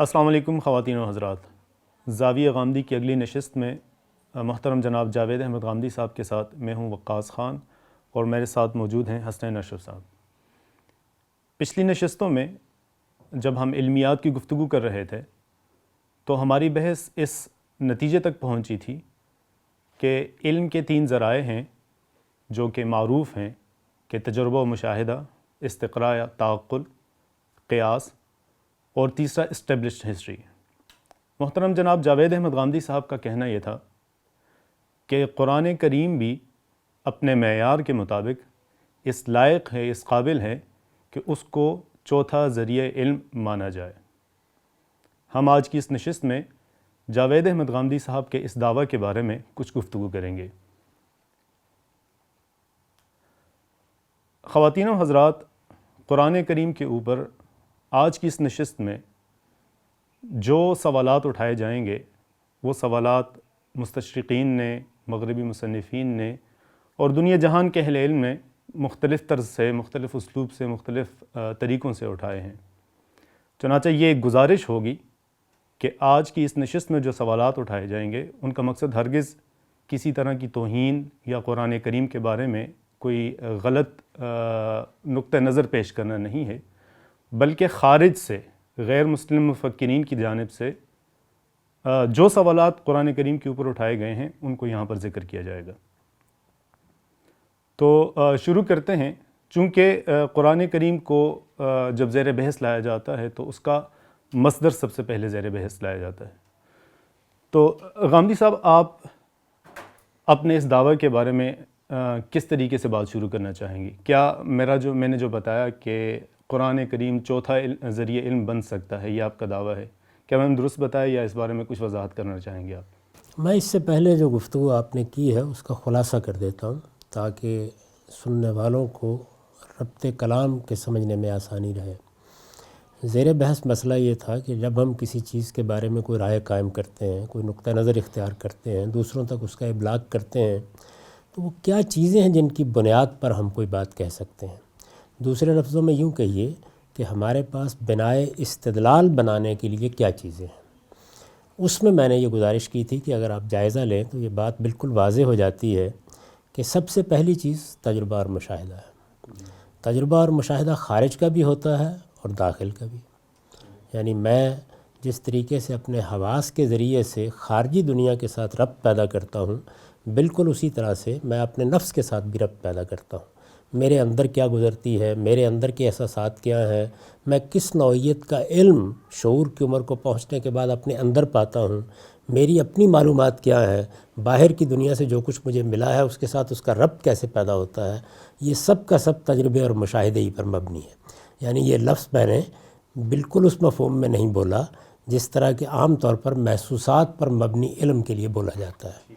السلام علیکم خواتین و حضرات، زاویہ غامدی کی اگلی نشست میں محترم جناب جاوید احمد غامدی صاحب کے ساتھ میں ہوں وقاص خان، اور میرے ساتھ موجود ہیں حسنین اشرف صاحب۔ پچھلی نشستوں میں جب ہم علمیات کی گفتگو کر رہے تھے تو ہماری بحث اس نتیجے تک پہنچی تھی کہ علم کے 3 ذرائع ہیں جو کہ معروف ہیں کہ تجربہ و مشاہدہ، استقراء یا تعقل، قیاس، اور تیسرا اسٹیبلشڈ ہسٹری۔ محترم جناب جاوید احمد غامدی صاحب کا کہنا یہ تھا کہ قرآن کریم بھی اپنے معیار کے مطابق اس لائق ہے، اس قابل ہے کہ اس کو چوتھا ذریعہ علم مانا جائے۔ ہم آج کی اس نشست میں جاوید احمد غامدی صاحب کے اس دعویٰ کے بارے میں کچھ گفتگو کریں گے۔ خواتین و حضرات، قرآن کریم کے اوپر آج کی اس نشست میں جو سوالات اٹھائے جائیں گے وہ سوالات مستشرقین نے، مغربی مصنفین نے اور دنیا جہان کے اہل علم نے مختلف طرز سے، مختلف اسلوب سے، مختلف طریقوں سے اٹھائے ہیں۔ چنانچہ یہ ایک گزارش ہوگی کہ آج کی اس نشست میں جو سوالات اٹھائے جائیں گے ان کا مقصد ہرگز کسی طرح کی توہین یا قرآن کریم کے بارے میں کوئی غلط نقطہ نظر پیش کرنا نہیں ہے، بلکہ خارج سے غیر مسلم مفکرین کی جانب سے جو سوالات قرآن کریم کے اوپر اٹھائے گئے ہیں ان کو یہاں پر ذکر کیا جائے گا۔ تو شروع کرتے ہیں۔ چونکہ قرآن کریم کو جب زیر بحث لایا جاتا ہے تو اس کا مصدر سب سے پہلے زیر بحث لایا جاتا ہے۔ تو غامدی صاحب، آپ اپنے اس دعویٰ کے بارے میں کس طریقے سے بات شروع کرنا چاہیں گی؟ کیا میں نے جو بتایا کہ قرآن کریم چوتھا ذریعہ علم بن سکتا ہے، یہ آپ کا دعویٰ ہے، کیا میں نے درست بتایا یا اس بارے میں کچھ وضاحت کرنا چاہیں گے آپ؟ میں اس سے پہلے جو گفتگو آپ نے کی ہے اس کا خلاصہ کر دیتا ہوں تاکہ سننے والوں کو ربط کلام کے سمجھنے میں آسانی رہے۔ زیر بحث مسئلہ یہ تھا کہ جب ہم کسی چیز کے بارے میں کوئی رائے قائم کرتے ہیں، کوئی نقطہ نظر اختیار کرتے ہیں، دوسروں تک اس کا ابلاغ کرتے ہیں، تو وہ کیا چیزیں ہیں جن کی بنیاد پر ہم کوئی بات کہہ سکتے ہیں۔ دوسرے لفظوں میں یوں کہیے کہ ہمارے پاس بنائے استدلال بنانے کے لیے کیا چیزیں ہیں۔ اس میں نے یہ گزارش کی تھی کہ اگر آپ جائزہ لیں تو یہ بات بالکل واضح ہو جاتی ہے کہ سب سے پہلی چیز تجربہ اور مشاہدہ ہے۔ تجربہ اور مشاہدہ خارج کا بھی ہوتا ہے اور داخل کا بھی۔ یعنی میں جس طریقے سے اپنے حواس کے ذریعے سے خارجی دنیا کے ساتھ ربط پیدا کرتا ہوں، بالکل اسی طرح سے میں اپنے نفس کے ساتھ بھی ربط پیدا کرتا ہوں۔ میرے اندر کیا گزرتی ہے، میرے اندر کے احساسات کیا ہیں، میں کس نوعیت کا علم شعور کی عمر کو پہنچنے کے بعد اپنے اندر پاتا ہوں، میری اپنی معلومات کیا ہے، باہر کی دنیا سے جو کچھ مجھے ملا ہے اس کے ساتھ اس کا ربط کیسے پیدا ہوتا ہے، یہ سب کا سب تجربے اور مشاہدے ہی پر مبنی ہے۔ یعنی یہ لفظ میں نے بالکل اس مفہوم میں نہیں بولا جس طرح کہ عام طور پر محسوسات پر مبنی علم کے لیے بولا جاتا ہے۔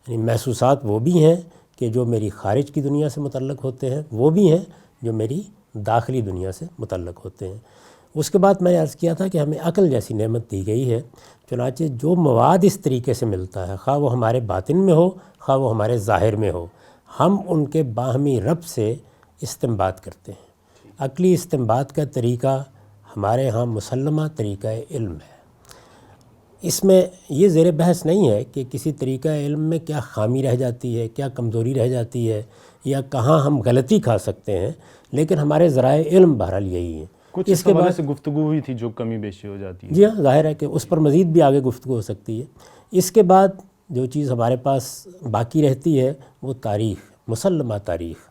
یعنی محسوسات وہ بھی ہیں کہ جو میری خارج کی دنیا سے متعلق ہوتے ہیں، وہ بھی ہیں جو میری داخلی دنیا سے متعلق ہوتے ہیں۔ اس کے بعد میں نے عرض کیا تھا کہ ہمیں عقل جیسی نعمت دی گئی ہے، چنانچہ جو مواد اس طریقے سے ملتا ہے، خواہ وہ ہمارے باطن میں ہو، خواہ وہ ہمارے ظاہر میں ہو، ہم ان کے باہمی ربط سے استنباط کرتے ہیں۔ عقلی استنباط کا طریقہ ہمارے ہاں مسلمہ طریقہ علم ہے۔ اس میں یہ زیر بحث نہیں ہے کہ کسی طریقہ علم میں کیا خامی رہ جاتی ہے، کیا کمزوری رہ جاتی ہے، یا کہاں ہم غلطی کھا سکتے ہیں، لیکن ہمارے ذرائع علم بہرحال یہی ہیں۔ کچھ اس کے بعد سے گفتگو ہوئی تھی جو کمی بیشی ہو جاتی ہے۔ جی ہاں، ظاہر ہے کہ اس پر مزید بھی آگے گفتگو ہو سکتی ہے۔ اس کے بعد جو چیز ہمارے پاس باقی رہتی ہے وہ تاریخ، مسلمہ تاریخ،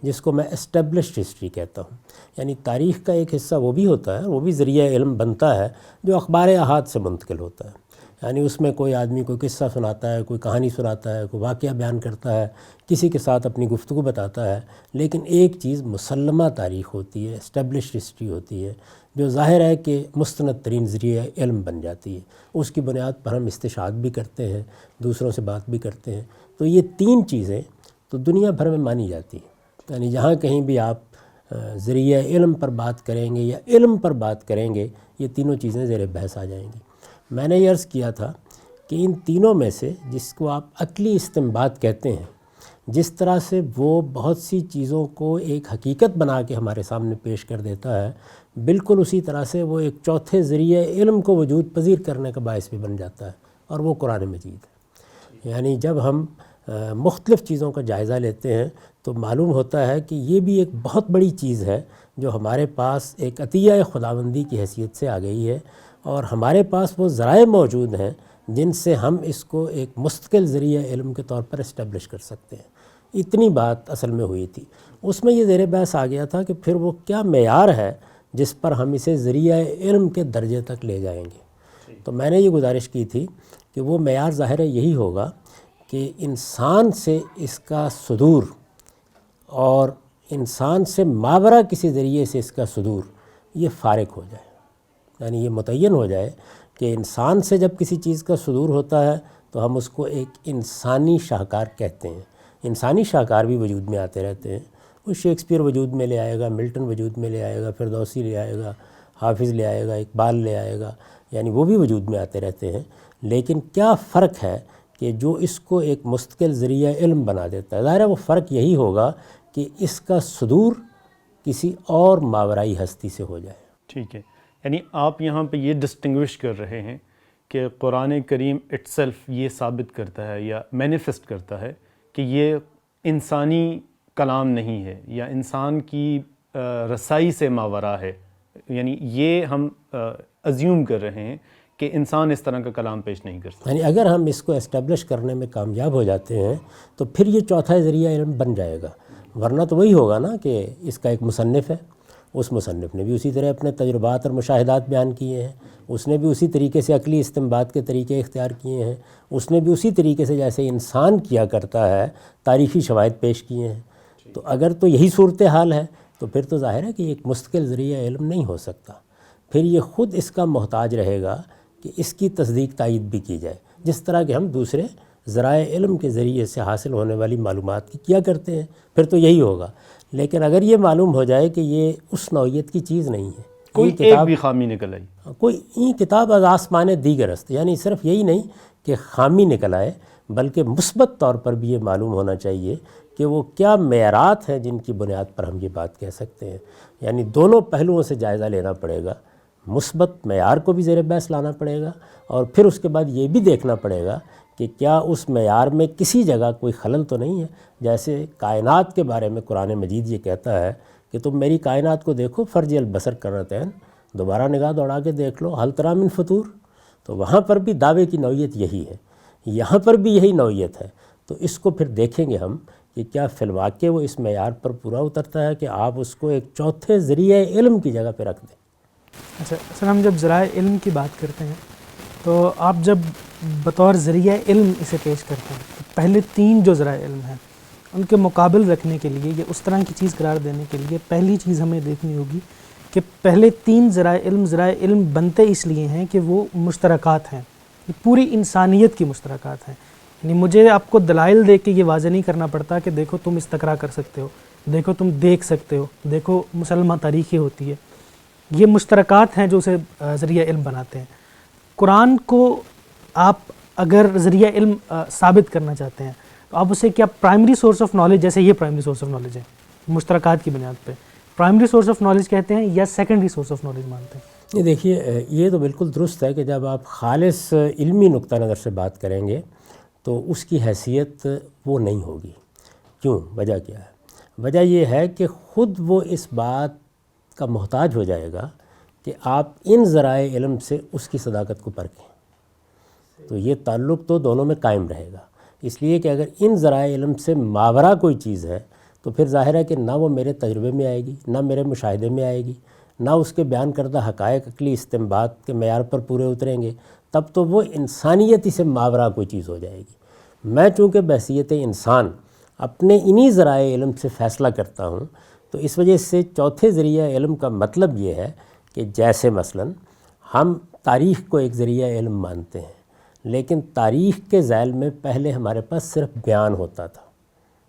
جس کو میں اسٹیبلشڈ ہسٹری کہتا ہوں۔ یعنی تاریخ کا ایک حصہ وہ بھی ہوتا ہے، وہ بھی ذریعہ علم بنتا ہے جو اخبار احاد سے منتقل ہوتا ہے۔ یعنی اس میں کوئی آدمی کوئی قصہ سناتا ہے، کوئی کہانی سناتا ہے، کوئی واقعہ بیان کرتا ہے، کسی کے ساتھ اپنی گفتگو بتاتا ہے، لیکن ایک چیز مسلمہ تاریخ ہوتی ہے، اسٹیبلشڈ ہسٹری ہوتی ہے، جو ظاہر ہے کہ مستند ترین ذریعہ علم بن جاتی ہے۔ اس کی بنیاد پر ہم استشہاد بھی کرتے ہیں، دوسروں سے بات بھی کرتے ہیں۔ تو یہ 3 چیزیں تو دنیا بھر میں مانی جاتی ہیں۔ یعنی جہاں کہیں بھی آپ ذریعہ علم پر بات کریں گے یا علم پر بات کریں گے، یہ تینوں چیزیں زیر بحث آ جائیں گی۔ میں نے یہ عرض کیا تھا کہ ان تینوں میں سے جس کو آپ عقلی استنباط کہتے ہیں، جس طرح سے وہ بہت سی چیزوں کو ایک حقیقت بنا کے ہمارے سامنے پیش کر دیتا ہے، بالکل اسی طرح سے وہ ایک چوتھے ذریعہ علم کو وجود پذیر کرنے کا باعث بھی بن جاتا ہے، اور وہ قرآن مجید ہے۔ یعنی جب ہم مختلف چیزوں کا جائزہ لیتے ہیں تو معلوم ہوتا ہے کہ یہ بھی ایک بہت بڑی چیز ہے جو ہمارے پاس ایک عطیہ خداوندی کی حیثیت سے آ گئی ہے، اور ہمارے پاس وہ ذرائع موجود ہیں جن سے ہم اس کو ایک مستقل ذریعہ علم کے طور پر اسٹیبلش کر سکتے ہیں۔ اتنی بات اصل میں ہوئی تھی، اس میں یہ زیر بحث آ گیا تھا کہ پھر وہ کیا معیار ہے جس پر ہم اسے ذریعہ علم کے درجے تک لے جائیں گے۔ تو میں نے یہ گزارش کی تھی کہ وہ معیار ظاہر ہے یہی ہوگا کہ انسان سے اس کا صدور اور انسان سے ماورا کسی ذریعے سے اس کا صدور یہ فارغ ہو جائے، یعنی یہ متعین ہو جائے کہ انسان سے جب کسی چیز کا صدور ہوتا ہے تو ہم اس کو ایک انسانی شاہکار کہتے ہیں۔ انسانی شاہکار بھی وجود میں آتے رہتے ہیں، وہ شیکسپیئر وجود میں لے آئے گا، ملٹن وجود میں لے آئے گا، فردوسی لے آئے گا، حافظ لے آئے گا، اقبال لے آئے گا، یعنی وہ بھی وجود میں آتے رہتے ہیں۔ لیکن کیا فرق ہے کہ جو اس کو ایک مستقل ذریعہ علم بنا دیتا ہے؟ ظاہر ہے وہ فرق یہی ہوگا کہ اس کا صدور کسی اور ماورائی ہستی سے ہو جائے۔ ٹھیک ہے، یعنی آپ یہاں پہ یہ ڈسٹنگوش کر رہے ہیں کہ قرآن کریم اٹ سیلف یہ ثابت کرتا ہے یا مینیفیسٹ کرتا ہے کہ یہ انسانی کلام نہیں ہے یا انسان کی رسائی سے ماورا ہے، یعنی یہ ہم ازیوم کر رہے ہیں کہ انسان اس طرح کا کلام پیش نہیں کر سکتا۔ یعنی اگر ہم اس کو اسٹیبلش کرنے میں کامیاب ہو جاتے ہیں تو پھر یہ چوتھا ذریعہ علم بن جائے گا، ورنہ تو وہی ہوگا نا کہ اس کا ایک مصنف ہے، اس مصنف نے بھی اسی طرح اپنے تجربات اور مشاہدات بیان کیے ہیں، اس نے بھی اسی طریقے سے عقلی استنباط کے طریقے اختیار کیے ہیں، اس نے بھی اسی طریقے سے جیسے انسان کیا کرتا ہے تاریخی شواہد پیش کیے ہیں۔ تو اگر تو یہی صورتحال ہے تو پھر تو ظاہر ہے کہ ایک مستقل ذریعہ علم نہیں ہو سکتا، پھر یہ خود اس کا محتاج رہے گا کہ اس کی تصدیق تائید بھی کی جائے، جس طرح کہ ہم دوسرے ذرائع علم کے ذریعے سے حاصل ہونے والی معلومات کی کیا کرتے ہیں، پھر تو یہی ہوگا۔ لیکن اگر یہ معلوم ہو جائے کہ یہ اس نوعیت کی چیز نہیں ہے، کوئی ایک بھی خامی نکل آئی، کوئی این کتاب از آسمان دیگر است، یعنی صرف یہی نہیں کہ خامی نکل آئے بلکہ مثبت طور پر بھی یہ معلوم ہونا چاہیے کہ وہ کیا معیارات ہیں جن کی بنیاد پر ہم یہ بات کہہ سکتے ہیں۔ یعنی دونوں پہلوؤں سے جائزہ لینا پڑے گا، مثبت معیار کو بھی زیر بحث لانا پڑے گا، اور پھر اس کے بعد یہ بھی دیکھنا پڑے گا کہ کیا اس معیار میں کسی جگہ کوئی خلل تو نہیں ہے۔ جیسے کائنات کے بارے میں قرآن مجید یہ کہتا ہے کہ تم میری کائنات کو دیکھو، فرج البصر کرتین، دوبارہ نگاہ دوڑا کے دیکھ لو، ہل تری من فطور، تو وہاں پر بھی دعوے کی نوعیت یہی ہے، یہاں پر بھی یہی نوعیت ہے۔ تو اس کو پھر دیکھیں گے ہم کہ کیا فی الواقع وہ اس معیار پر پورا اترتا ہے کہ آپ اس کو ایک چوتھے ذریعہ علم کی جگہ پہ رکھ دیں۔ اچھا سر، ہم جب ذرائع علم کی بات کرتے ہیں تو آپ جب بطور ذریعہ علم اسے پیش کرتے ہیں تو پہلے تین جو ذرائع علم ہیں ان کے مقابل رکھنے کے لیے یا اس طرح کی چیز قرار دینے کے لیے پہلی چیز ہمیں دیکھنی ہوگی کہ پہلے تین ذرائع علم بنتے اس لیے ہیں کہ وہ مشترکات ہیں، یہ پوری انسانیت کی مشترکات ہیں۔ یعنی مجھے آپ کو دلائل دے کے یہ واضح نہیں کرنا پڑتا کہ دیکھو تم استقرا کر سکتے ہو، دیکھو تم دیکھ سکتے ہو، دیکھو مسلمہ تاریخی ہوتی ہے، یہ مشترکات ہیں جو اسے ذریعہ علم بناتے ہیں۔ قرآن کو آپ اگر ذریعہ علم ثابت کرنا چاہتے ہیں تو آپ اسے کیا پرائمری سورس آف نالج، جیسے یہ پرائمری سورس آف نالج ہے مشترکات کی بنیاد پہ، پرائمری سورس آف نالج کہتے ہیں یا سیکنڈری سورس آف نالج مانتے ہیں؟ یہ دیکھیے، یہ تو بالکل درست ہے کہ جب آپ خالص علمی نقطہ نظر سے بات کریں گے تو اس کی حیثیت وہ نہیں ہوگی۔ کیوں؟ وجہ کیا ہے؟ وجہ یہ ہے کہ خود وہ اس بات کا محتاج ہو جائے گا کہ آپ ان ذرائع علم سے اس کی صداقت کو پرکھیں، تو یہ تعلق تو دونوں میں قائم رہے گا۔ اس لیے کہ اگر ان ذرائع علم سے ماورا کوئی چیز ہے تو پھر ظاہر ہے کہ نہ وہ میرے تجربے میں آئے گی، نہ میرے مشاہدے میں آئے گی، نہ اس کے بیان کردہ حقائق عقلی استنباط کے معیار پر پورے اتریں گے، تب تو وہ انسانیت ہی سے ماورا کوئی چیز ہو جائے گی۔ میں چونکہ بحیثیت انسان اپنے انہی ذرائع علم سے فیصلہ کرتا ہوں، تو اس وجہ سے چوتھے ذریعہ علم کا مطلب یہ ہے کہ جیسے مثلا ہم تاریخ کو ایک ذریعہ علم مانتے ہیں، لیکن تاریخ کے ذیل میں پہلے ہمارے پاس صرف بیان ہوتا تھا،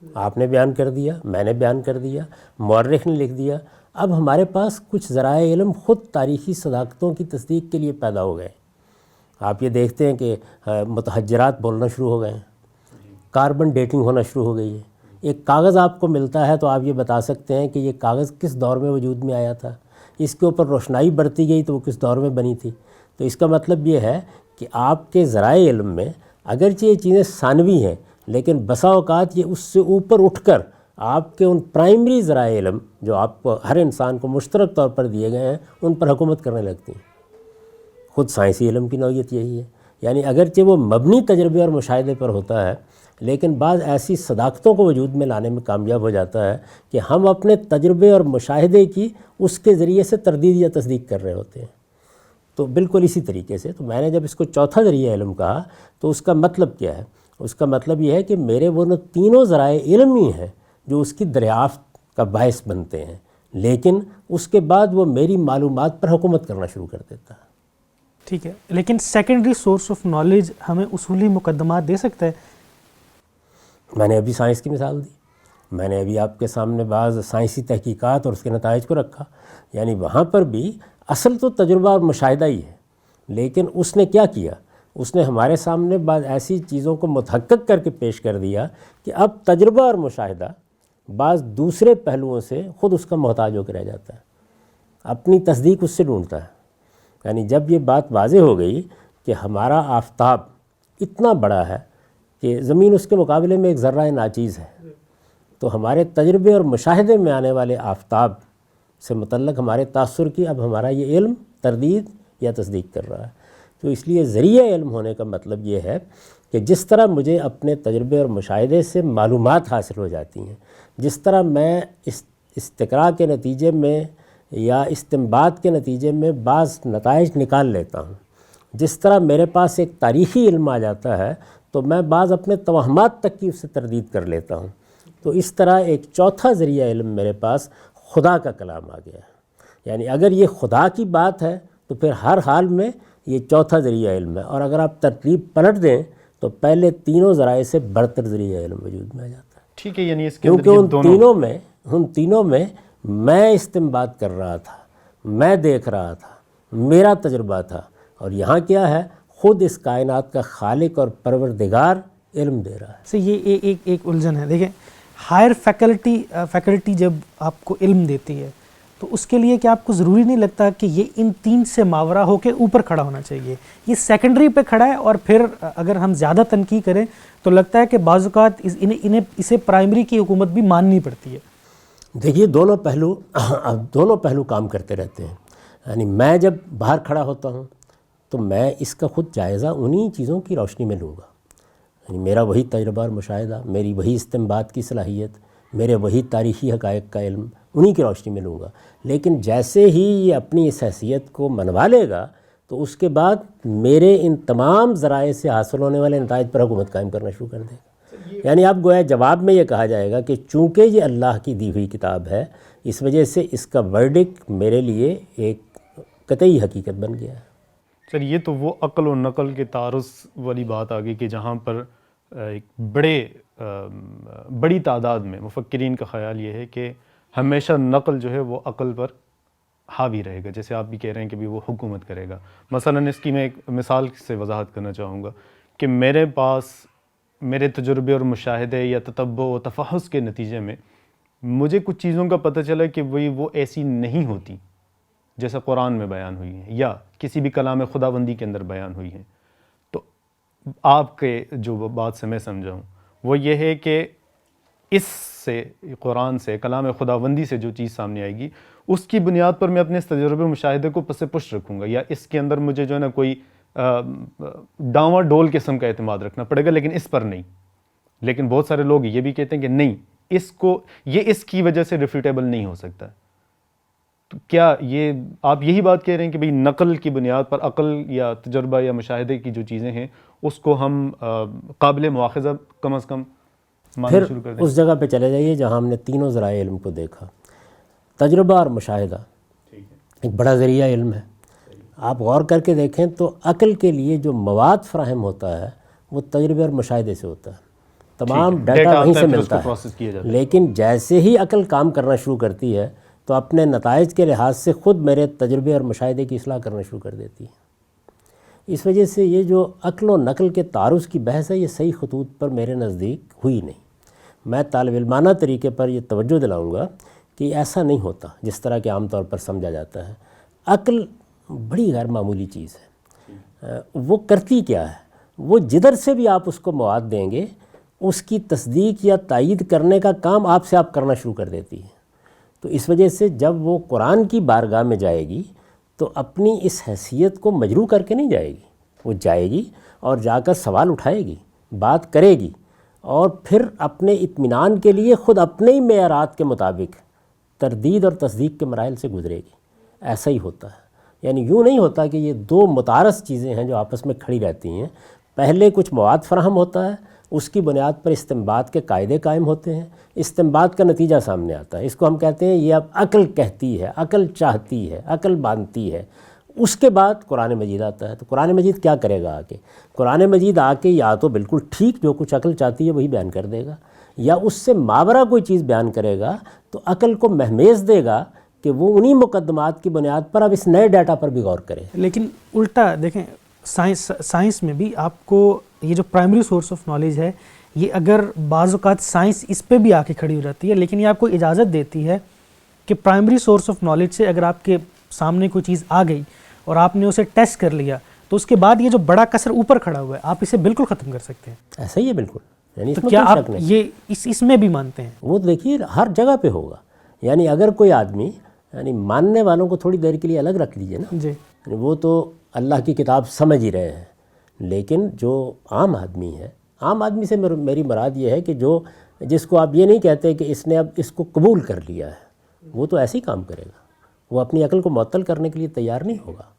آپ نے بیان کر دیا، میں نے بیان کر دیا، مورخ نے لکھ دیا۔ اب ہمارے پاس کچھ ذرائع علم خود تاریخی صداقتوں کی تصدیق کے لیے پیدا ہو گئے۔ آپ یہ دیکھتے ہیں کہ متحجرات بولنا شروع ہو گئے ہیں، کاربن ڈیٹنگ ہونا شروع ہو گئی ہے، ایک کاغذ آپ کو ملتا ہے تو آپ یہ بتا سکتے ہیں کہ یہ کاغذ کس دور میں وجود میں آیا تھا، اس کے اوپر روشنائی برتی گئی تو وہ کس دور میں بنی تھی۔ تو اس کا مطلب یہ ہے کہ آپ کے ذرائع علم میں اگرچہ یہ چیزیں ثانوی ہیں، لیکن بسا اوقات یہ اس سے اوپر اٹھ کر آپ کے ان پرائمری ذرائع علم جو آپ کو ہر انسان کو مشترک طور پر دیے گئے ہیں ان پر حکومت کرنے لگتی ہیں۔ خود سائنسی علم کی نوعیت یہی ہے، یعنی اگرچہ وہ مبنی تجربے اور مشاہدے پر ہوتا ہے، لیکن بعض ایسی صداقتوں کو وجود میں لانے میں کامیاب ہو جاتا ہے کہ ہم اپنے تجربے اور مشاہدے کی اس کے ذریعے سے تردید یا تصدیق کر رہے ہوتے ہیں۔ تو بالکل اسی طریقے سے تو میں نے جب اس کو چوتھا ذریعہ علم کہا تو اس کا مطلب کیا ہے؟ اس کا مطلب یہ ہے کہ میرے وہ تینوں ذرائع علم ہی ہیں جو اس کی دریافت کا باعث بنتے ہیں، لیکن اس کے بعد وہ میری معلومات پر حکومت کرنا شروع کر دیتا ہے۔ ٹھیک ہے، لیکن سیکنڈری سورس آف نالج ہمیں اصولی مقدمات دے سکتا ہے؟ میں نے ابھی سائنس کی مثال دی، میں نے ابھی آپ کے سامنے بعض سائنسی تحقیقات اور اس کے نتائج کو رکھا، یعنی وہاں پر بھی اصل تو تجربہ اور مشاہدہ ہی ہے، لیکن اس نے کیا کیا؟ اس نے ہمارے سامنے بعض ایسی چیزوں کو متحقق کر کے پیش کر دیا کہ اب تجربہ اور مشاہدہ بعض دوسرے پہلوؤں سے خود اس کا محتاج ہو کے رہ جاتا ہے، اپنی تصدیق اس سے ڈھونڈتا ہے۔ یعنی جب یہ بات واضح ہو گئی کہ ہمارا آفتاب اتنا بڑا ہے کہ زمین اس کے مقابلے میں ایک ذرہ ناچیز ہے، تو ہمارے تجربے اور مشاہدے میں آنے والے آفتاب سے متعلق ہمارے تاثر کی اب ہمارا یہ علم تردید یا تصدیق کر رہا ہے۔ تو اس لیے ذریعہ علم ہونے کا مطلب یہ ہے کہ جس طرح مجھے اپنے تجربے اور مشاہدے سے معلومات حاصل ہو جاتی ہیں، جس طرح میں استقراء کے نتیجے میں یا استنباط کے نتیجے میں بعض نتائج نکال لیتا ہوں، جس طرح میرے پاس ایک تاریخی علم آ جاتا ہے تو میں بعض اپنے توہمات تک کی اس سے تردید کر لیتا ہوں، تو اس طرح ایک چوتھا ذریعہ علم میرے پاس خدا کا کلام آ گیا ہے۔ یعنی اگر یہ خدا کی بات ہے تو پھر ہر حال میں یہ چوتھا ذریعہ علم ہے، اور اگر آپ ترتیب پلٹ دیں تو پہلے تینوں ذرائع سے برتر ذریعہ علم وجود میں آ جاتا ہے۔ ٹھیک ہے، یعنی اس کے کیونکہ ان تینوں میں میں استنباط کر رہا تھا، میں دیکھ رہا تھا، میرا تجربہ تھا، اور یہاں کیا ہے؟ خود اس کائنات کا خالق اور پروردگار علم دے رہا ہے۔ یہ ایک الجھن ہے۔ دیکھیں، ہائر فیکلٹی جب آپ کو علم دیتی ہے تو اس کے لیے کیا آپ کو ضروری نہیں لگتا کہ یہ ان تین سے ماورا ہو کے اوپر کھڑا ہونا چاہیے؟ یہ سیکنڈری پہ کھڑا ہے، اور پھر اگر ہم زیادہ تنقید کریں تو لگتا ہے کہ بعض اوقات انہیں اسے پرائمری کی حکومت بھی ماننی پڑتی ہے۔ دیکھیے، دونوں پہلو کام کرتے رہتے ہیں۔ یعنی میں جب باہر کھڑا ہوتا ہوں تو میں اس کا خود جائزہ انہی چیزوں کی روشنی میں لوں گا، یعنی میرا وہی تجربہ اور مشاہدہ، میری وہی استنباط کی صلاحیت، میرے وہی تاریخی حقائق کا علم، انہی کی روشنی میں لوں گا۔ لیکن جیسے ہی یہ اپنی اس حیثیت کو منوا لے گا تو اس کے بعد میرے ان تمام ذرائع سے حاصل ہونے والے نتائج پر حکومت قائم کرنا شروع کر دے گا۔ یعنی اب گویا جواب میں یہ کہا جائے گا کہ چونکہ یہ اللہ کی دی ہوئی کتاب ہے، اس وجہ سے اس کا ورڈکٹ میرے لیے ایک قطعی حقیقت بن گیا ہے۔ سر، یہ تو وہ عقل و نقل کے تعارض والی بات آ گئی کہ جہاں پر ایک بڑی تعداد میں مفکرین کا خیال یہ ہے کہ ہمیشہ نقل جو ہے وہ عقل پر حاوی رہے گا، جیسے آپ بھی کہہ رہے ہیں کہ بھی وہ حکومت کرے گا۔ مثلا اس کی میں ایک مثال سے وضاحت کرنا چاہوں گا کہ میرے پاس میرے تجربے اور مشاہدے یا تتبع و تفحص کے نتیجے میں مجھے کچھ چیزوں کا پتہ چلا کہ وہ ایسی نہیں ہوتی جیسا قرآن میں بیان ہوئی ہیں یا کسی بھی کلام خداوندی کے اندر بیان ہوئی ہیں۔ تو آپ کے جو بات سے میں سمجھا ہوں وہ یہ ہے کہ اس سے، قرآن سے، کلام خداوندی سے جو چیز سامنے آئے گی اس کی بنیاد پر میں اپنے تجربے مشاہدے کو پس پش رکھوں گا، یا اس کے اندر مجھے جو ہے نا کوئی ڈاواں ڈول قسم کا اعتماد رکھنا پڑے گا، لیکن اس پر نہیں۔ لیکن بہت سارے لوگ یہ بھی کہتے ہیں کہ نہیں، اس کی وجہ سے ریفیوٹیبل نہیں ہو سکتا۔ تو کیا یہ آپ یہی بات کہہ رہے ہیں کہ بھئی نقل کی بنیاد پر عقل یا تجربہ یا مشاہدے کی جو چیزیں ہیں اس کو ہم قابل مواخذہ کم از کم ماننا شروع کر دیں؟ اس جگہ پہ چلے جائیے جہاں ہم نے تینوں ذرائع علم کو دیکھا۔ تجربہ اور مشاہدہ ایک بڑا ذریعہ علم ہے۔ آپ غور کر کے دیکھیں تو عقل کے لیے جو مواد فراہم ہوتا ہے وہ تجربے اور مشاہدے سے ہوتا ہے، تمام ڈیٹا وہیں سے ملتا ہے۔ لیکن جیسے ہی عقل کام کرنا شروع کرتی ہے تو اپنے نتائج کے لحاظ سے خود میرے تجربے اور مشاہدے کی اصلاح کرنا شروع کر دیتی ہے۔ اس وجہ سے یہ جو عقل و نقل کے تعارض کی بحث ہے یہ صحیح خطوط پر میرے نزدیک ہوئی نہیں۔ میں طالب علمانہ طریقے پر یہ توجہ دلاؤں گا کہ ایسا نہیں ہوتا جس طرح کہ عام طور پر سمجھا جاتا ہے۔ عقل بڑی غیر معمولی چیز ہے، وہ کرتی کیا ہے، وہ جدھر سے بھی آپ اس کو مواد دیں گے اس کی تصدیق یا تائید کرنے کا کام آپ سے آپ کرنا شروع کر دیتی ہے۔ تو اس وجہ سے جب وہ قرآن کی بارگاہ میں جائے گی تو اپنی اس حیثیت کو مجروح کر کے نہیں جائے گی، وہ جائے گی اور جا کر سوال اٹھائے گی، بات کرے گی، اور پھر اپنے اطمینان کے لیے خود اپنے ہی معیارات کے مطابق تردید اور تصدیق کے مراحل سے گزرے گی۔ ایسا ہی ہوتا ہے، یعنی یوں نہیں ہوتا کہ یہ دو متعارض چیزیں ہیں جو آپس میں کھڑی رہتی ہیں۔ پہلے کچھ مواد فراہم ہوتا ہے، اس کی بنیاد پر استنباط کے قاعدے قائم ہوتے ہیں، استنباط کا نتیجہ سامنے آتا ہے، اس کو ہم کہتے ہیں یہ اب عقل کہتی ہے، عقل چاہتی ہے، عقل مانتی ہے۔ اس کے بعد قرآن مجید آتا ہے۔ تو قرآن مجید کیا کرے گا؟ قرآن مجید آ کے یا تو بالکل ٹھیک جو کچھ عقل چاہتی ہے وہی بیان کر دے گا، یا اس سے ماورا کوئی چیز بیان کرے گا تو عقل کو مہمیز دے گا کہ وہ انہی مقدمات کی بنیاد پر اب اس نئے ڈیٹا پر بھی غور کرے۔ لیکن الٹا دیکھیں، سائنس میں بھی آپ کو یہ جو پرائمری سورس آف نالج ہے، یہ اگر بعض اوقات سائنس اس پہ بھی آ کے کھڑی ہو جاتی ہے، لیکن یہ آپ کو اجازت دیتی ہے کہ پرائمری سورس آف نالج سے اگر آپ کے سامنے کوئی چیز آ گئی اور آپ نے اسے ٹیسٹ کر لیا تو اس کے بعد یہ جو بڑا کثر اوپر کھڑا ہوا ہے آپ اسے بالکل ختم کر سکتے ہیں۔ ایسا ہی ہے بالکل، یعنی تو کیا آپ یہ اس میں بھی مانتے ہیں؟ وہ دیکھیے ہر جگہ پہ ہوگا، یعنی اگر کوئی آدمی، یعنی ماننے والوں کو تھوڑی دیر کے لیے الگ رکھ لیجئے نا، جی، یعنی وہ تو اللہ کی کتاب سمجھ ہی رہے ہیں، لیکن جو عام آدمی ہے، عام آدمی سے میری مراد یہ ہے کہ جس کو آپ یہ نہیں کہتے کہ اس نے اب اس کو قبول کر لیا ہے، وہ تو ایسے ہی کام کرے گا، وہ اپنی عقل کو معطل کرنے کے لیے تیار نہیں ہوگا۔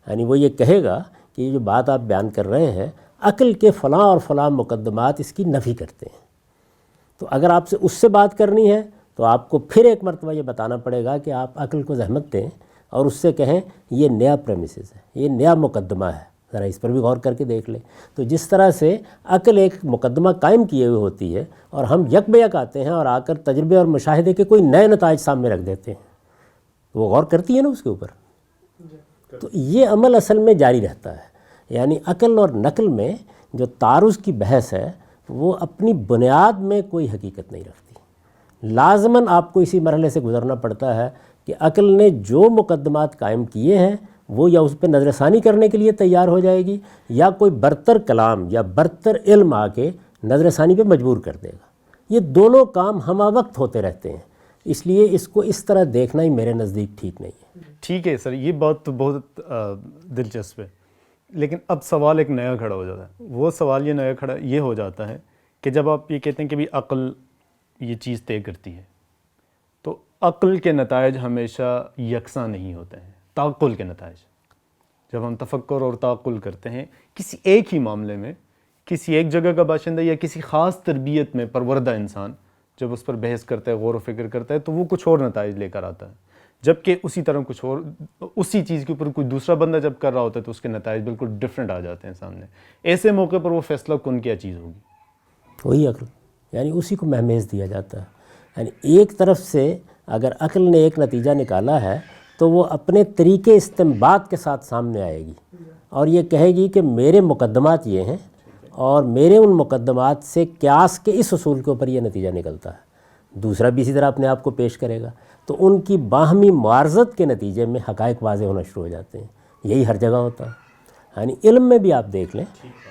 یعنی وہ یہ کہے گا کہ یہ جو بات آپ بیان کر رہے ہیں عقل کے فلاں اور فلاں مقدمات اس کی نفی کرتے ہیں۔ تو اگر آپ سے اس سے بات کرنی ہے تو آپ کو پھر ایک مرتبہ یہ بتانا پڑے گا کہ آپ عقل کو زحمت دیں اور اس سے کہیں یہ نیا پریمیسز ہے، یہ نیا مقدمہ ہے، ذرا اس پر بھی غور کر کے دیکھ لیں۔ تو جس طرح سے عقل ایک مقدمہ قائم کیے ہوئے ہوتی ہے اور ہم یک بے یک آتے ہیں اور آ کر تجربے اور مشاہدے کے کوئی نئے نتائج سامنے رکھ دیتے ہیں، وہ غور کرتی ہے نا اس کے اوپر۔ تو یہ عمل اصل میں جاری رہتا ہے، یعنی عقل اور نقل میں جو تعارض کی بحث ہے وہ اپنی بنیاد میں کوئی حقیقت نہیں رکھتی۔ لازماً آپ کو اسی مرحلے سے گزرنا پڑتا ہے کہ عقل نے جو مقدمات قائم کیے ہیں وہ یا اس پہ نظر ثانی کرنے کے لیے تیار ہو جائے گی، یا کوئی برتر کلام یا برتر علم آ کے نظر ثانی پہ مجبور کر دے گا۔ یہ دونوں کام ہمہ وقت ہوتے رہتے ہیں، اس لیے اس کو اس طرح دیکھنا ہی میرے نزدیک ٹھیک نہیں ہے۔ ٹھیک ہے سر، یہ بات تو بہت دلچسپ ہے، لیکن اب سوال ایک نیا کھڑا ہو جاتا ہے۔ وہ سوال یہ ہو جاتا ہے کہ جب آپ یہ کہتے ہیں کہ بھی عقل یہ چیز طے کرتی ہے، تو عقل کے نتائج ہمیشہ یکساں نہیں ہوتے ہیں۔ تعقل کے نتائج، جب ہم تفکر اور تعقل کرتے ہیں کسی ایک ہی معاملے میں، کسی ایک جگہ کا باشندہ یا کسی خاص تربیت میں پروردہ انسان جب اس پر بحث کرتا ہے، غور و فکر کرتا ہے، تو وہ کچھ اور نتائج لے کر آتا ہے، جبکہ اسی طرح کچھ اور اسی چیز کے اوپر کوئی دوسرا بندہ جب کر رہا ہوتا ہے تو اس کے نتائج بالکل ڈفرینٹ آ جاتے ہیں سامنے۔ ایسے موقع پر وہ فیصلہ کن کیا چیز ہوگی؟ وہی عقل، یعنی اسی کو مہمیز دیا جاتا ہے۔ یعنی ایک طرف سے اگر عقل نے ایک نتیجہ نکالا ہے تو وہ اپنے طریقے استنباط کے ساتھ سامنے آئے گی اور یہ کہے گی کہ میرے مقدمات یہ ہیں اور میرے ان مقدمات سے قیاس کے اس اصول کے اوپر یہ نتیجہ نکلتا ہے۔ دوسرا بھی اسی طرح اپنے آپ کو پیش کرے گا، تو ان کی باہمی معارضت کے نتیجے میں حقائق واضح ہونا شروع ہو جاتے ہیں۔ یہی ہر جگہ ہوتا ہے۔ یعنی علم میں بھی آپ دیکھ لیں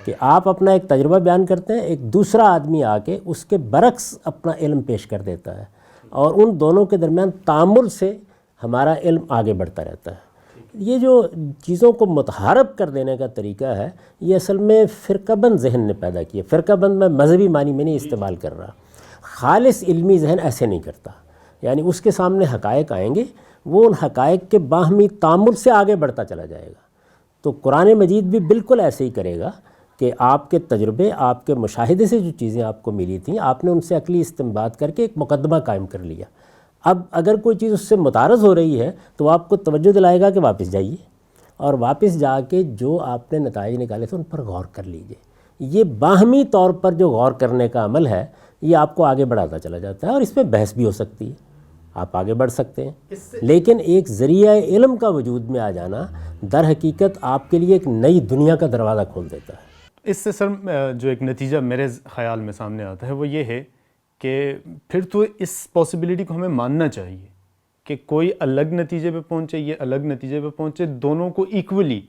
کہ آپ اپنا ایک تجربہ بیان کرتے ہیں، ایک دوسرا آدمی آ کے اس کے برعکس اپنا علم پیش کر دیتا ہے، اور ان دونوں کے درمیان تعامل سے ہمارا علم آگے بڑھتا رہتا ہے۔ یہ جو چیزوں کو متحارب کر دینے کا طریقہ ہے، یہ اصل میں فرقہ بند ذہن نے پیدا کیا۔ فرقہ بند میں مذہبی معنی میں نہیں استعمال کر رہا، خالص علمی ذہن ایسے نہیں کرتا۔ یعنی اس کے سامنے حقائق آئیں گے، وہ ان حقائق کے باہمی تعامل سے آگے بڑھتا چلا جائے گا۔ تو قرآن مجید بھی بالکل ایسے ہی کرے گا کہ آپ کے تجربے، آپ کے مشاہدے سے جو چیزیں آپ کو ملی تھیں، آپ نے ان سے عقلی استنباط کر کے ایک مقدمہ قائم کر لیا۔ اب اگر کوئی چیز اس سے متعارض ہو رہی ہے تو آپ کو توجہ دلائے گا کہ واپس جائیے اور واپس جا کے جو آپ نے نتائج نکالے تھے ان پر غور کر لیجئے۔ یہ باہمی طور پر جو غور کرنے کا عمل ہے یہ آپ کو آگے بڑھاتا چلا جاتا ہے، اور اس پہ بحث بھی ہو سکتی ہے، آپ آگے بڑھ سکتے ہیں۔ لیکن ایک ذریعہ علم کا وجود میں آ جانا در حقیقت آپ کے لیے ایک نئی دنیا کا دروازہ کھول دیتا ہے۔ اس سے سر جو ایک نتیجہ میرے خیال میں سامنے آتا ہے وہ یہ ہے کہ پھر تو اس پاسبلٹی کو ہمیں ماننا چاہیے کہ کوئی الگ نتیجے پہ پہنچے، یہ الگ نتیجے پہ پہنچے، دونوں کو ایکولی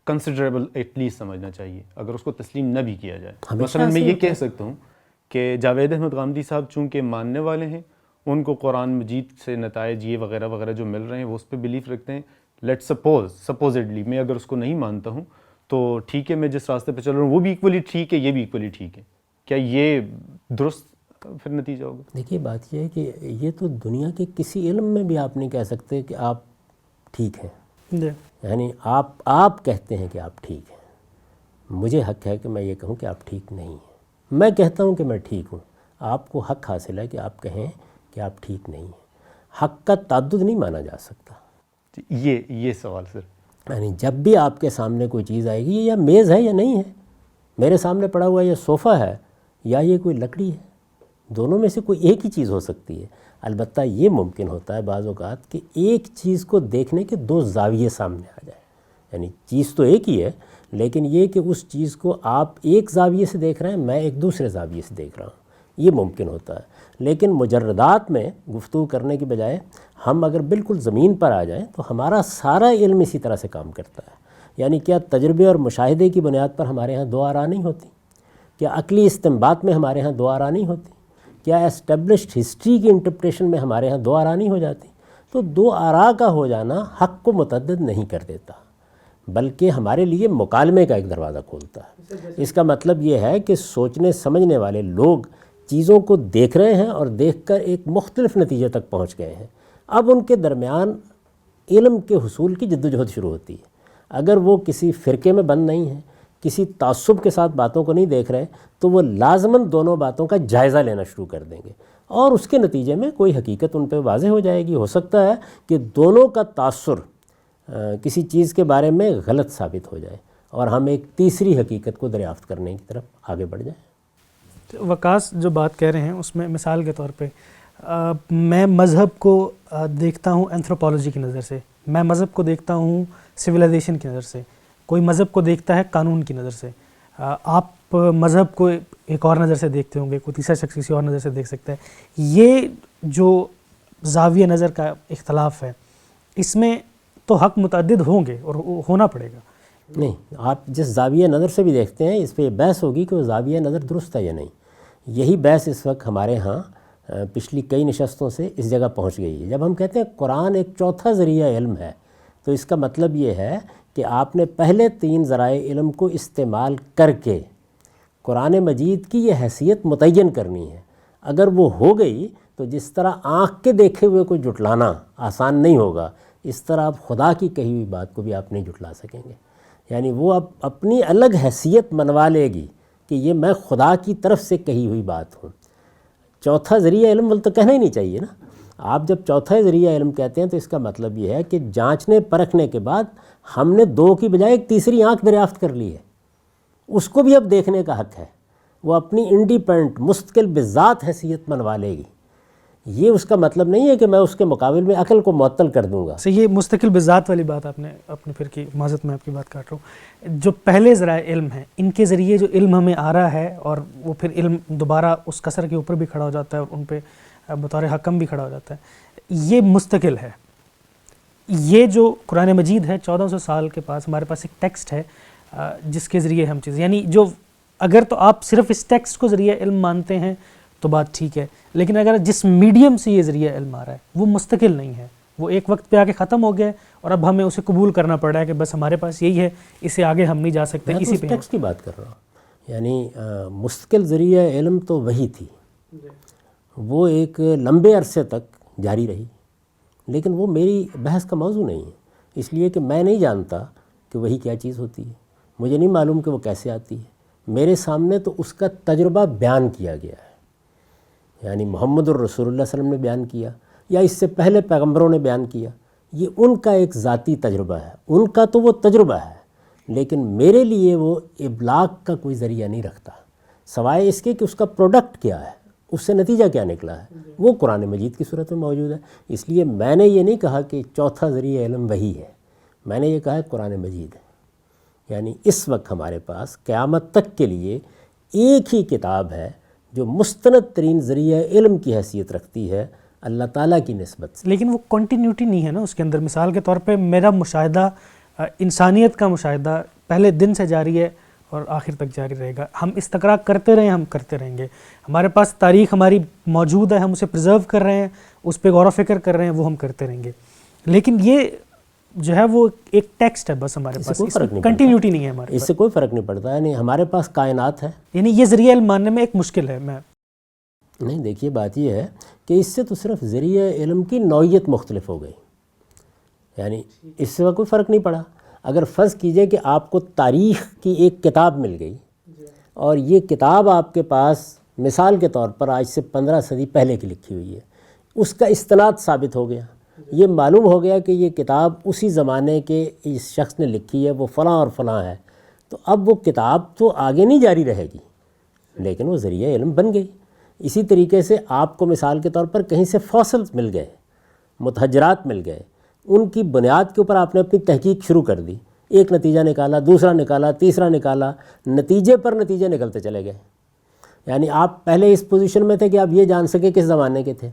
کنسیڈریبل ایٹ لیسٹ سمجھنا چاہیے اگر اس کو تسلیم نہ بھی کیا جائے۔ مثلا میں یہ کہہ سکتا ہوں کہ جاوید احمد غامدی صاحب چونکہ ماننے والے ہیں، ان کو قرآن مجید سے نتائج یہ وغیرہ وغیرہ جو مل رہے ہیں وہ اس پہ بلیف رکھتے ہیں، لیٹ سپوزڈلی میں اگر اس کو نہیں مانتا ہوں تو ٹھیک ہے، میں جس راستے پہ چل رہا ہوں وہ بھی ایکولی ٹھیک ہے، یہ بھی ایکولی ٹھیک ہے، کیا یہ درست پھر نتیجہ ہوگا؟ دیکھیے بات یہ ہے کہ یہ تو دنیا کے کسی علم میں بھی آپ نہیں کہہ سکتے کہ آپ ٹھیک ہیں، یعنی آپ کہتے ہیں کہ آپ ٹھیک ہیں، مجھے حق ہے کہ میں یہ کہوں کہ آپ ٹھیک نہیں ہیں، میں کہتا ہوں کہ میں ٹھیک ہوں، آپ کو حق حاصل ہے کہ آپ کہیں کہ آپ ٹھیک نہیں ہیں۔ حق کا تعدد نہیں مانا جا سکتا۔ یہ سوال سر، یعنی جب بھی آپ کے سامنے کوئی چیز آئے گی، یہ یا میز ہے یا نہیں ہے، میرے سامنے پڑا ہوا یہ صوفہ ہے یا یہ کوئی لکڑی ہے، دونوں میں سے کوئی ایک ہی چیز ہو سکتی ہے۔ البتہ یہ ممکن ہوتا ہے بعض اوقات کہ ایک چیز کو دیکھنے کے دو زاویے سامنے آ جائیں، یعنی چیز تو ایک ہی ہے لیکن یہ کہ اس چیز کو آپ ایک زاویے سے دیکھ رہے ہیں، میں ایک دوسرے زاویے سے دیکھ رہا ہوں، یہ ممکن ہوتا ہے۔ لیکن مجردات میں گفتگو کرنے کی بجائے ہم اگر بالکل زمین پر آ جائیں تو ہمارا سارا علم اسی طرح سے کام کرتا ہے۔ یعنی کیا تجربے اور مشاہدے کی بنیاد پر ہمارے ہاں دو آراء نہیں ہوتی؟ کیا عقلی استنباط میں ہمارے ہاں دو آراء نہیں ہوتی؟ کیا اسٹیبلشڈ ہسٹری کی انٹرپریشن میں ہمارے ہاں دو آراء نہیں ہو جاتی؟ تو دو آراء کا ہو جانا حق کو متعدد نہیں کر دیتا، بلکہ ہمارے لیے مکالمے کا ایک دروازہ کھولتا ہے۔ اس کا مطلب یہ ہے کہ سوچنے سمجھنے والے لوگ چیزوں کو دیکھ رہے ہیں اور دیکھ کر ایک مختلف نتیجے تک پہنچ گئے ہیں، اب ان کے درمیان علم کے حصول کی جدوجہد شروع ہوتی ہے۔ اگر وہ کسی فرقے میں بند نہیں ہیں، کسی تعصب کے ساتھ باتوں کو نہیں دیکھ رہے، تو وہ لازماً دونوں باتوں کا جائزہ لینا شروع کر دیں گے اور اس کے نتیجے میں کوئی حقیقت ان پہ واضح ہو جائے گی۔ ہو سکتا ہے کہ دونوں کا تاثر کسی چیز کے بارے میں غلط ثابت ہو جائے اور ہم ایک تیسری حقیقت کو دریافت کرنے کی طرف آگے بڑھ جائیں۔ وقاص جو بات کہہ رہے ہیں اس میں مثال کے طور پہ میں مذہب کو دیکھتا ہوں اینتھروپولوجی کی نظر سے، میں مذہب کو دیکھتا ہوں سویلائزیشن کی نظر سے، کوئی مذہب کو دیکھتا ہے قانون کی نظر سے، آپ مذہب کو ایک اور نظر سے دیکھتے ہوں گے، کوئی تیسرا شخص کسی اور نظر سے دیکھ سکتا ہے۔ یہ جو زاویہ نظر کا اختلاف ہے، اس میں تو حق متعدد ہوں گے اور ہونا پڑے گا۔ نہیں، آپ جس زاویہ نظر سے بھی دیکھتے ہیں اس پہ یہ بحث ہوگی کہ وہ زاویہ نظر درست ہے یا نہیں۔ یہی بحث اس وقت ہمارے ہاں پچھلی کئی نشستوں سے اس جگہ پہنچ گئی ہے۔ جب ہم کہتے ہیں قرآن ایک چوتھا ذریعہ علم ہے تو اس کا مطلب یہ ہے کہ آپ نے پہلے تین ذرائع علم کو استعمال کر کے قرآن مجید کی یہ حیثیت متعین کرنی ہے۔ اگر وہ ہو گئی تو جس طرح آنکھ کے دیکھے ہوئے کو جھٹلانا آسان نہیں ہوگا، اس طرح آپ خدا کی کہی ہوئی بات کو بھی آپ نہیں جھٹلا سکیں گے۔ یعنی وہ اب اپنی الگ حیثیت منوا لے گی کہ یہ میں خدا کی طرف سے کہی ہوئی بات ہوں۔ چوتھا ذریعہ علم تو کہنا ہی نہیں چاہیے نا۔ آپ جب چوتھا ذریعہ علم کہتے ہیں تو اس کا مطلب یہ ہے کہ جانچنے پرکھنے کے بعد ہم نے دو کی بجائے ایک تیسری آنکھ دریافت کر لی ہے، اس کو بھی اب دیکھنے کا حق ہے۔ وہ اپنی انڈیپینڈنٹ مستقل بذات حیثیت منوا لے گی۔ یہ اس کا مطلب نہیں ہے کہ میں اس کے مقابل میں عقل کو معطل کر دوں گا۔ یہ مستقل بذات والی بات آپ نے اپنے پھر کی معذرت میں آپ کی بات کاٹ رہا ہوں، جو پہلے ذرائع علم ہیں ان کے ذریعے جو علم ہمیں آ رہا ہے اور وہ پھر علم دوبارہ اس کثر کے اوپر بھی کھڑا ہو جاتا ہے اور ان پہ بطور حکم بھی کھڑا ہو جاتا ہے، یہ مستقل ہے۔ یہ جو قرآن مجید ہے 1400 سال کے پاس ہمارے پاس ایک ٹیکسٹ ہے جس کے ذریعے ہم چیز، یعنی جو اگر تو آپ صرف اس ٹیکسٹ کو ذریعہ علم مانتے ہیں تو بات ٹھیک ہے، لیکن اگر جس میڈیم سے یہ ذریعہ علم آ رہا ہے وہ مستقل نہیں ہے، وہ ایک وقت پہ آ کے ختم ہو گیا اور اب ہمیں اسے قبول کرنا پڑ رہا ہے کہ بس ہمارے پاس یہی ہے، اسے آگے ہم نہیں جا سکتے، میں اسی تو پہ ٹیکسٹ کی بات کر رہا ہوں۔ یعنی مستقل ذریعہ علم تو وہی تھی، وہ ایک لمبے عرصے تک جاری رہی، لیکن وہ میری بحث کا موضوع نہیں ہے، اس لیے کہ میں نہیں جانتا کہ وہی کیا چیز ہوتی ہے، مجھے نہیں معلوم کہ وہ کیسے آتی ہے۔ میرے سامنے تو اس کا تجربہ بیان کیا گیا ہے، یعنی محمد الرسول اللہ صلی اللہ علیہ وسلم نے بیان کیا یا اس سے پہلے پیغمبروں نے بیان کیا، یہ ان کا ایک ذاتی تجربہ ہے، ان کا تو وہ تجربہ ہے، لیکن میرے لیے وہ ابلاغ کا کوئی ذریعہ نہیں رکھتا، سوائے اس کے کہ اس کا پروڈکٹ کیا ہے، اس سے نتیجہ کیا نکلا ہے، وہ قرآن مجید کی صورت میں موجود ہے۔ اس لیے میں نے یہ نہیں کہا کہ چوتھا ذریعہ علم وہی ہے، میں نے یہ کہا ہے قرآن مجید ہے۔ یعنی اس وقت ہمارے پاس قیامت تک کے لیے ایک ہی کتاب ہے جو مستند ترین ذریعہ علم کی حیثیت رکھتی ہے اللہ تعالیٰ کی نسبت سے. لیکن وہ کنٹینیوٹی نہیں ہے نا اس کے اندر. مثال کے طور پہ میرا مشاہدہ انسانیت کا مشاہدہ پہلے دن سے جاری ہے اور آخر تک جاری رہے گا. ہم استقرا کرتے رہے، ہم کرتے رہیں گے. ہمارے پاس تاریخ ہماری موجود ہے، ہم اسے پرزرو کر رہے ہیں، اس پہ غور و فکر کر رہے ہیں، وہ ہم کرتے رہیں گے. لیکن یہ جو ہے وہ ایک ٹیکسٹ ہے بس ہمارے پاس، کنٹینیوٹی نہیں ہے ہمارے پاس. اس سے کوئی فرق نہیں پڑتا. یعنی ہمارے پاس کائنات ہے، یعنی یہ ذریعہ علم ماننے میں ایک مشکل ہے. میں نہیں، دیکھیے بات یہ ہے کہ اس سے تو صرف ذریعہ علم کی نوعیت مختلف ہو گئی. یعنی اس سے کوئی فرق نہیں پڑا. اگر فرض کیجئے کہ آپ کو تاریخ کی ایک کتاب مل گئی اور یہ کتاب آپ کے پاس مثال کے طور پر آج سے 15 صدی پہلے کی لکھی ہوئی ہے، اس کا استناد ثابت ہو گیا، یہ معلوم ہو گیا کہ یہ کتاب اسی زمانے کے اس شخص نے لکھی ہے، وہ فلاں اور فلاں ہے، تو اب وہ کتاب تو آگے نہیں جاری رہے گی لیکن وہ ذریعہ علم بن گئی. اسی طریقے سے آپ کو مثال کے طور پر کہیں سے فوسلز مل گئے، متحجرات مل گئے، ان کی بنیاد کے اوپر آپ نے اپنی تحقیق شروع کر دی. ایک نتیجہ نکالا، دوسرا نکالا، تیسرا نکالا، نتیجے پر نتیجے نکلتے چلے گئے. یعنی آپ پہلے اس پوزیشن میں تھے کہ آپ یہ جان سکیں کس زمانے کے تھے،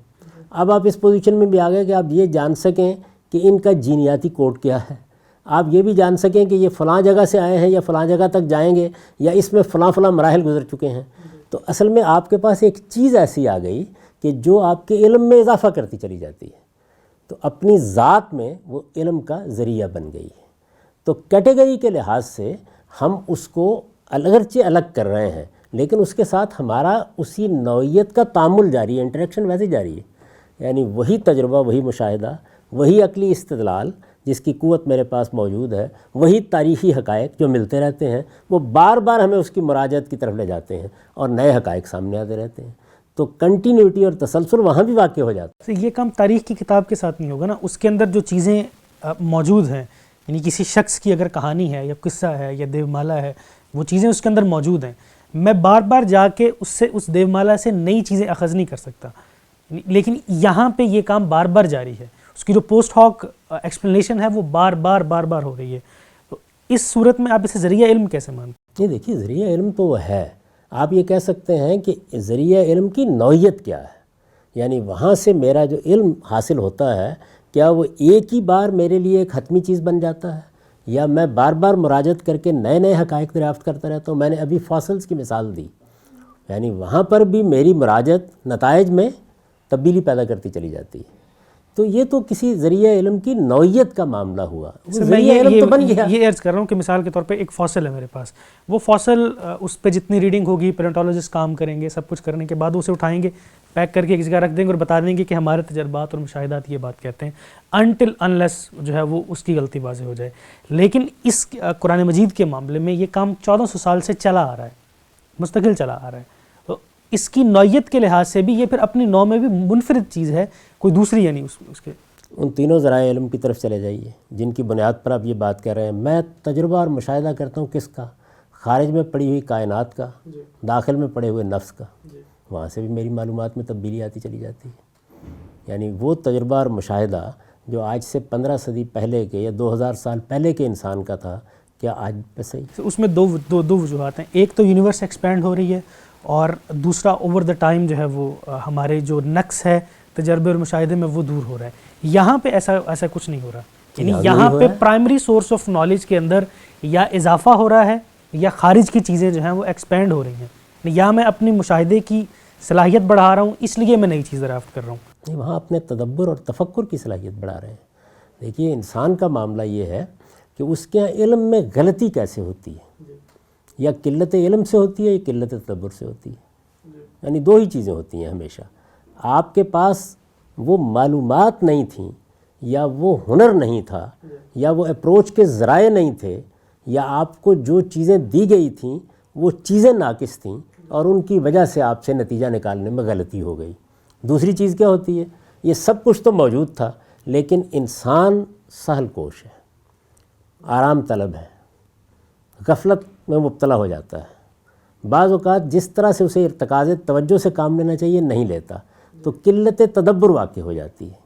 اب آپ اس پوزیشن میں بھی آ گئے کہ آپ یہ جان سکیں کہ ان کا جینیاتی کوڈ کیا ہے. آپ یہ بھی جان سکیں کہ یہ فلاں جگہ سے آئے ہیں یا فلاں جگہ تک جائیں گے یا اس میں فلاں فلاں مراحل گزر چکے ہیں. تو اصل میں آپ کے پاس ایک چیز ایسی آ گئی کہ جو آپ کے علم میں اضافہ کرتی چلی جاتی ہے. تو اپنی ذات میں وہ علم کا ذریعہ بن گئی ہے. تو کیٹیگری کے لحاظ سے ہم اس کو اگرچہ الگ کر رہے ہیں لیکن اس کے ساتھ ہمارا اسی نوعیت کا تعامل جاری ہے، انٹریکشن ویسے جاری ہے. یعنی وہی تجربہ، وہی مشاہدہ، وہی عقلی استدلال جس کی قوت میرے پاس موجود ہے، وہی تاریخی حقائق جو ملتے رہتے ہیں، وہ بار بار ہمیں اس کی مراجعت کی طرف لے جاتے ہیں اور نئے حقائق سامنے آتے رہتے ہیں. تو کنٹینیوٹی اور تسلسل وہاں بھی واقع ہو جاتا ہے. یہ کام تاریخ کی کتاب کے ساتھ نہیں ہوگا نا. اس کے اندر جو چیزیں موجود ہیں، یعنی کسی شخص کی اگر کہانی ہے یا قصہ ہے یا دیومالا ہے، وہ چیزیں اس کے اندر موجود ہیں. میں بار بار جا کے اس دیومالا سے نئی چیزیں اخذ نہیں کر سکتا. لیکن یہاں پہ یہ کام بار بار جاری ہے. اس کی جو پوسٹ ہاک ایکسپلینیشن ہے وہ بار بار ہو رہی ہے. تو اس صورت میں آپ اسے ذریعہ علم کیسے مانتے ہیں؟ یہ دیکھیے ذریعہ علم تو وہ ہے. آپ یہ کہہ سکتے ہیں کہ ذریعہ علم کی نوعیت کیا ہے. یعنی وہاں سے میرا جو علم حاصل ہوتا ہے کیا وہ ایک ہی بار میرے لیے ایک حتمی چیز بن جاتا ہے یا میں بار بار مراجعت کر کے نئے نئے حقائق دریافت کرتا رہتا ہوں. میں نے ابھی فاسلز کی مثال دی، یعنی وہاں پر بھی میری مراجعت نتائج میں تبدیلی پیدا کرتی چلی جاتی ہے. تو یہ تو کسی ذریعہ علم کی نوعیت کا معاملہ ہوا. ذریعہ علم تو بن گیا. یہ عرض کر رہا ہوں کہ مثال کے طور پہ ایک فاسل ہے میرے پاس، وہ فاسل اس پہ جتنی ریڈنگ ہوگی پیلیونٹولوجسٹ کام کریں گے، سب کچھ کرنے کے بعد اسے اٹھائیں گے، پیک کر کے ایک جگہ رکھ دیں گے اور بتا دیں گے کہ ہمارے تجربات اور مشاہدات یہ بات کہتے ہیں، انٹل انلیس جو ہے وہ اس کی غلطی واضح ہو جائے. لیکن اس قرآن مجید کے معاملے میں یہ کام 1400 سال سے چلا آ رہا ہے، مستقل چلا آ رہا ہے. تو اس کی نوعیت کے لحاظ سے بھی یہ پھر اپنی نوع میں بھی منفرد چیز ہے، کوئی دوسری یعنی اس کے. ان تینوں ذرائع علم کی طرف چلے جائیے جن کی بنیاد پر آپ یہ بات کہہ رہے ہیں. میں تجربہ اور مشاہدہ کرتا ہوں کس کا؟ خارج میں پڑی ہوئی کائنات کا، داخل میں پڑے ہوئے نفس کا. وہاں سے بھی میری معلومات میں تبدیلی آتی چلی جاتی ہے. یعنی وہ تجربہ اور مشاہدہ جو آج سے 15 صدی پہلے کے یا 2000 سال پہلے کے انسان کا تھا، کیا آج پہ صحیح؟ اس میں دو وجوہات ہیں. ایک تو یونیورس ایکسپینڈ ہو رہی ہے اور دوسرا اوور دا ٹائم جو ہے وہ ہمارے جو نقص ہے تجربے اور مشاہدے میں وہ دور ہو رہا ہے. یہاں پہ ایسا کچھ نہیں ہو رہا. یعنی یہاں پہ پرائمری سورس آف نالج کے اندر یا اضافہ ہو رہا ہے یا خارج کی چیزیں جو ہیں وہ ایکسپینڈ ہو رہی ہیں. یا میں اپنی مشاہدے کی صلاحیت بڑھا رہا ہوں اس لیے میں نئی چیز دریافت کر رہا ہوں. نہیں، وہاں اپنے تدبر اور تفکر کی صلاحیت بڑھا رہے ہیں. دیکھیے انسان کا معاملہ یہ ہے کہ اس کے علم میں غلطی کیسے ہوتی ہے، یا قلت علم سے ہوتی ہے یا قلت تدبر سے ہوتی ہے. یعنی دو ہی چیزیں ہوتی ہیں ہمیشہ. آپ کے پاس وہ معلومات نہیں تھیں یا وہ ہنر نہیں تھا یا وہ اپروچ کے ذرائع نہیں تھے یا آپ کو جو چیزیں دی گئی تھیں وہ چیزیں ناقص تھیں اور ان کی وجہ سے آپ سے نتیجہ نکالنے میں غلطی ہو گئی. دوسری چیز کیا ہوتی ہے؟ یہ سب کچھ تو موجود تھا لیکن انسان سہل کوش ہے، آرام طلب ہے، غفلت میں مبتلا ہو جاتا ہے. بعض اوقات جس طرح سے اسے تقاضے توجہ سے کام لینا چاہیے نہیں لیتا، تو قلت تدبر واقع ہو جاتی ہے.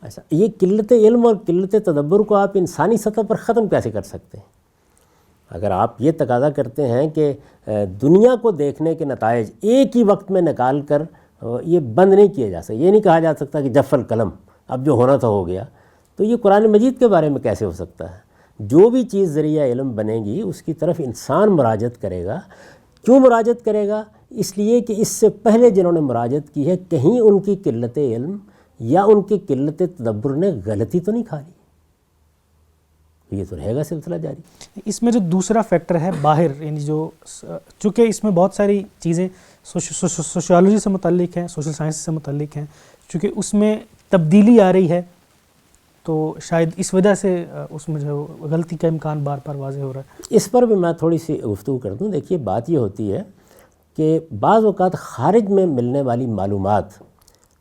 ایسا یہ قلت علم اور قلت تدبر کو آپ انسانی سطح پر ختم کیسے کر سکتے ہیں؟ اگر آپ یہ تقاضا کرتے ہیں کہ دنیا کو دیکھنے کے نتائج ایک ہی وقت میں نکال کر یہ بند نہیں کیے جا سکتے، یہ نہیں کہا جا سکتا کہ جف القلم، اب جو ہونا تھا ہو گیا، تو یہ قرآن مجید کے بارے میں کیسے ہو سکتا ہے؟ جو بھی چیز ذریعہ علم بنے گی اس کی طرف انسان مراجعت کرے گا۔ کیوں مراجعت کرے گا؟ اس لیے کہ اس سے پہلے جنہوں نے مراجعت کی ہے کہیں ان کی قلت علم یا ان کی قلت تدبر نے غلطی تو نہیں کھا لی، یہ تو رہے گا سلسلہ جاری۔ اس میں جو دوسرا فیکٹر ہے باہر، یعنی جو چونکہ اس میں بہت ساری چیزیں سوشیالوجی سے متعلق ہیں، سوشل سائنس سے متعلق ہیں، چونکہ اس میں تبدیلی آ رہی ہے تو شاید اس وجہ سے اس میں جو غلطی کا امکان بار بار واضح ہو رہا ہے۔ اس پر بھی میں تھوڑی سی گفتگو کر دوں۔ دیکھیے بات یہ ہوتی ہے کہ بعض اوقات خارج میں ملنے والی معلومات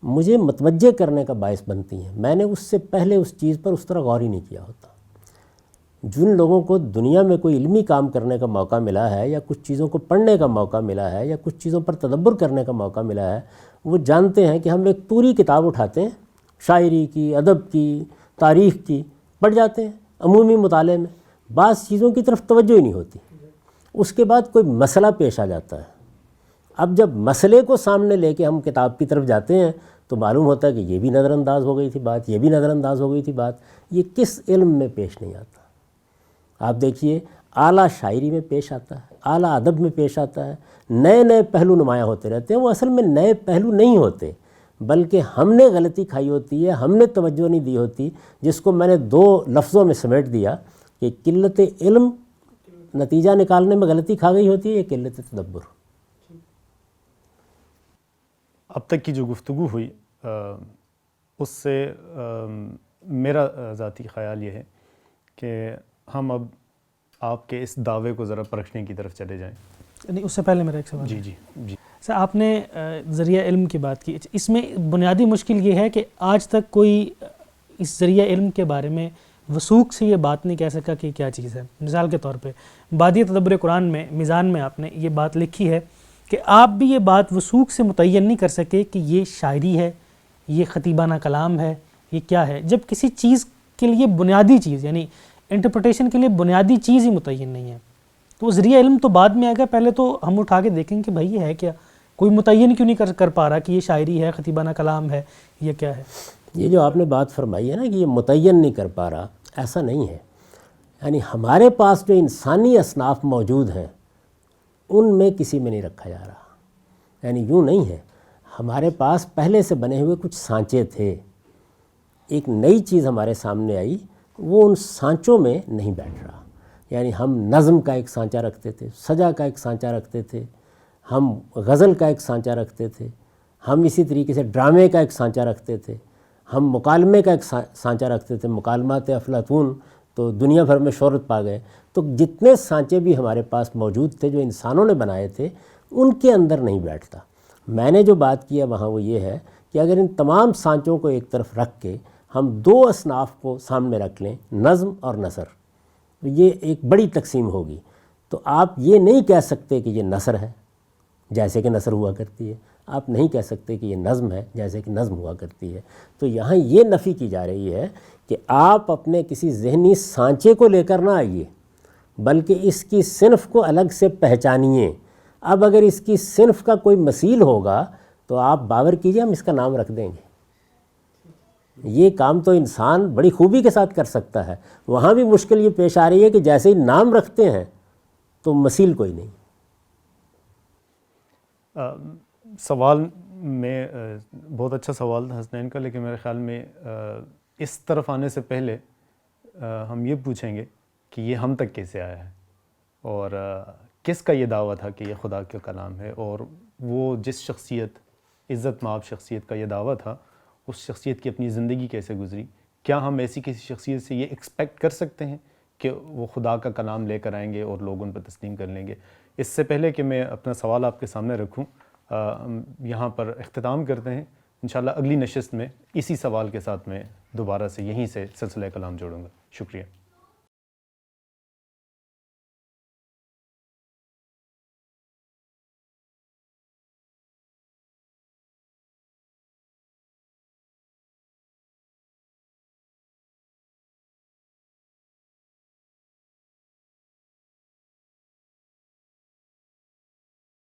مجھے متوجہ کرنے کا باعث بنتی ہیں، میں نے اس سے پہلے اس چیز پر اس طرح غور ہی نہیں کیا ہوتا۔ جن لوگوں کو دنیا میں کوئی علمی کام کرنے کا موقع ملا ہے یا کچھ چیزوں کو پڑھنے کا موقع ملا ہے یا کچھ چیزوں پر تدبر کرنے کا موقع ملا ہے، وہ جانتے ہیں کہ ہم ایک پوری کتاب اٹھاتے ہیں، شاعری کی، ادب کی، تاریخ کی، پڑھ جاتے ہیں عمومی مطالعے میں، بعض چیزوں کی طرف توجہ ہی نہیں ہوتی۔ اس کے بعد کوئی مسئلہ پیش آ جاتا ہے، اب جب مسئلے کو سامنے لے کے ہم کتاب کی طرف جاتے ہیں تو معلوم ہوتا ہے کہ یہ بھی نظر انداز ہو گئی تھی بات، یہ بھی نظر انداز ہو گئی تھی بات۔ یہ کس علم میں پیش نہیں آتا؟ آپ دیکھیے اعلیٰ شاعری میں پیش آتا ہے، اعلیٰ ادب میں پیش آتا ہے، نئے نئے پہلو نمایاں ہوتے رہتے ہیں۔ وہ اصل میں نئے پہلو نہیں ہوتے، بلکہ ہم نے غلطی کھائی ہوتی ہے، ہم نے توجہ نہیں دی ہوتی، جس کو میں نے دو لفظوں میں سمیٹ دیا کہ قلت علم نتیجہ نکالنے میں غلطی کھا گئی ہوتی ہے، یا قلت تدبر۔ اب تک کی جو گفتگو ہوئی اس سے میرا ذاتی خیال یہ ہے کہ ہم اب آپ کے اس دعوے کو ذرا پرکھنے کی طرف چلے جائیں۔ نہیں، اس سے پہلے میرا ایک سوال جی ہے۔ جی سر، آپ نے ذریعہ علم کی بات کی، اس میں بنیادی مشکل یہ ہے کہ آج تک کوئی اس ذریعہ علم کے بارے میں وثوق سے یہ بات نہیں کہہ سکا کہ کیا چیز ہے۔ مثال کے طور پہ بادیہ تدبر قرآن میں میزان میں آپ نے یہ بات لکھی ہے کہ آپ بھی یہ بات وثوق سے متعین نہیں کر سکے کہ یہ شاعری ہے، یہ خطیبانہ کلام ہے، یہ کیا ہے، جب کسی چیز کے لیے بنیادی چیز یعنی انٹرپریٹیشن کے لیے بنیادی چیز ہی متعین نہیں ہے۔ تو ذریعہ علم تو بعد میں آئے گا، پہلے تو ہم اٹھا کے دیکھیں کہ بھائی یہ ہے کیا، کوئی متعین کیوں نہیں کر پا رہا کہ یہ شاعری ہے، خطیبانہ کلام ہے، یہ کیا ہے۔ یہ جو آپ نے بات فرمائی ہے نا کہ یہ متعین نہیں کر پا رہا، ایسا نہیں ہے۔ یعنی ہمارے پاس جو انسانی اصناف موجود ہیں ان میں کسی میں نہیں رکھا جا رہا، یعنی یوں نہیں ہے۔ ہمارے پاس پہلے سے بنے ہوئے کچھ سانچے تھے، ایک نئی چیز ہمارے سامنے آئی، وہ ان سانچوں میں نہیں بیٹھ رہا۔ یعنی ہم نظم کا ایک سانچہ رکھتے تھے، سجا کا ایک سانچہ رکھتے تھے، ہم غزل کا ایک سانچہ رکھتے تھے، ہم اسی طریقے سے ڈرامے کا ایک سانچہ رکھتے تھے، ہم مکالمے کا ایک سانچہ رکھتے تھے، مکالمات افلاطون تو دنیا بھر میں شہرت پا گئے۔ تو جتنے سانچے بھی ہمارے پاس موجود تھے جو انسانوں نے بنائے تھے، ان کے اندر نہیں بیٹھتا۔ میں نے جو بات کی ہے وہاں وہ یہ ہے کہ اگر ان تمام سانچوں کو ایک طرف رکھ کے ہم دو اصناف کو سامنے رکھ لیں، نظم اور نثر، تو یہ ایک بڑی تقسیم ہوگی۔ تو آپ یہ نہیں کہہ سکتے کہ یہ نثر ہے جیسے کہ نثر ہوا کرتی ہے، آپ نہیں کہہ سکتے کہ یہ نظم ہے جیسے کہ نظم ہوا کرتی ہے۔ تو یہاں یہ نفی کی جا رہی ہے کہ آپ اپنے کسی ذہنی سانچے کو لے کر نہ آئیے، بلکہ اس کی صنف کو الگ سے پہچانیے۔ اب اگر اس کی صنف کا کوئی مثیل ہوگا تو آپ باور کیجئے ہم اس کا نام رکھ دیں گے۔ یہ کام تو انسان بڑی خوبی کے ساتھ کر سکتا ہے۔ وہاں بھی مشکل یہ پیش آ رہی ہے کہ جیسے ہی نام رکھتے ہیں تو مثیل کوئی نہیں۔ سوال میں بہت اچھا سوال تھا حسنین کا، لیکن میرے خیال میں اس طرف آنے سے پہلے ہم یہ پوچھیں گے کہ یہ ہم تک کیسے آیا ہے، اور کس کا یہ دعویٰ تھا کہ یہ خدا کا کلام ہے، اور وہ جس شخصیت، عزت مآب شخصیت کا یہ دعویٰ تھا، اس شخصیت کی اپنی زندگی کیسے گزری۔ کیا ہم ایسی کسی شخصیت سے یہ ایکسپیکٹ کر سکتے ہیں کہ وہ خدا کا کلام لے کر آئیں گے اور لوگ ان پر تسلیم کر لیں گے؟ اس سے پہلے کہ میں اپنا سوال آپ کے سامنے رکھوں، یہاں پر اختتام کرتے ہیں۔ انشاءاللہ اگلی نشست میں اسی سوال کے ساتھ میں دوبارہ سے یہیں سے سلسلہ کلام جوڑوں گا۔ شکریہ۔